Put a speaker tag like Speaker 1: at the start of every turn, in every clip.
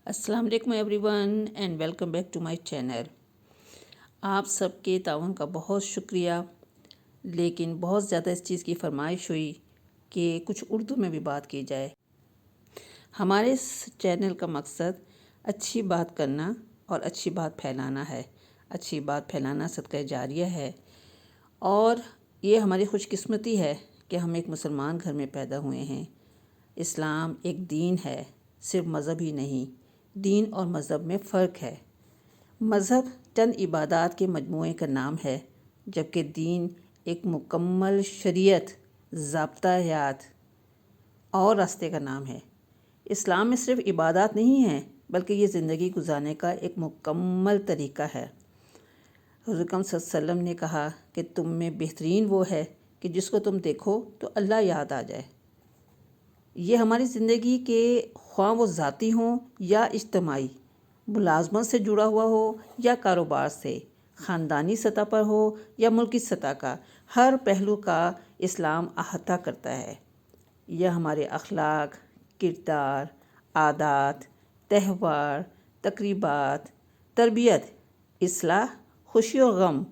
Speaker 1: अस्सलाम वालेकुम everyone and welcome back to my channel. आप सबके ताउन का बहुत शुक्रिया। लेकिन बहुत ज़्यादा इस चीज़ की फरमाइश हुई कि कुछ उर्दू में भी बात की जाए। हमारे इस चैनल का मकसद अच्छी बात करना और अच्छी बात फैलाना है। अच्छी बात फैलाना सदका जारिया है और ये हमारी खुशकिस्मती है कि हम एक मुसलमान घर में पैदा हुए हैं। इस्लाम एक दीन है, सिर्फ मज़हब ही नहीं। दीन और मज़हब में फ़र्क है। मज़हब चंद इबादत के मजमूए का नाम है, जबकि दीन एक मुकम्मल शरीयत, ज़ाब्ता-यात और रास्ते का नाम है। इस्लाम में सिर्फ इबादत नहीं है, बल्कि ये ज़िंदगी गुजारने का एक मुकम्मल तरीक़ा है। हुज़ूर अकरम सल्लल्लाहु अलैहि वसल्लम ने कहा कि तुम में बेहतरीन वो है कि जिसको तुम देखो तो अल्लाह याद आ जाए। ये हमारी ज़िंदगी के ख्वाह वो ज़ाती हों या इज्तिमाई, मुलाजमत से जुड़ा हुआ हो या कारोबार से, ख़ानदानी सतह पर हो या मुल्की सतह का, हर पहलू का इस्लाम अहाता करता है। यह हमारे अखलाक, किरदार, आदात, त्यौहार, तकरीबात, तरबियत, इस्लाह, खुशी और गम,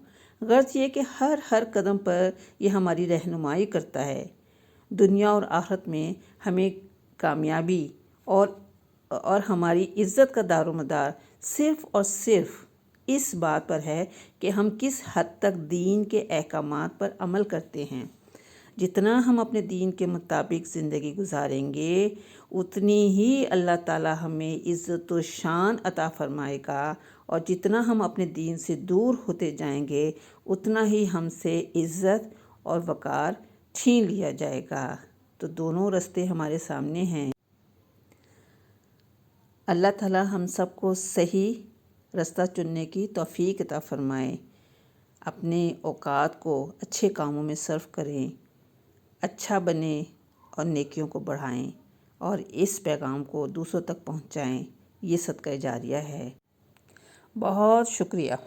Speaker 1: गर्ज ये कि हर कदम पर यह हमारी रहनुमाई करता है। दुनिया और आखिरत में हमें कामयाबी और हमारी इज़्ज़त का दारोमदार सिर्फ़ और सिर्फ इस बात पर है कि हम किस हद तक दीन के अहकामात पर अमल करते हैं। जितना हम अपने दीन के मुताबिक ज़िंदगी गुजारेंगे, उतनी ही अल्लाह ताला हमें इज़्ज़त व शान अता फ़रमाएगा, और जितना हम अपने दीन से दूर होते जाएंगे, उतना ही हमसे इज़्ज़त और वक़ार छीन लिया जाएगा। तो दोनों रास्ते हमारे सामने हैं। अल्लाह ताला हम सबको सही रास्ता चुनने की तौफीक अता फ़रमाए। अपने औकात को अच्छे कामों में सर्व करें, अच्छा बने और नेकियों को बढ़ाएं और इस पैगाम को दूसरों तक पहुंचाएं। ये सदका जारिया है। बहुत शुक्रिया।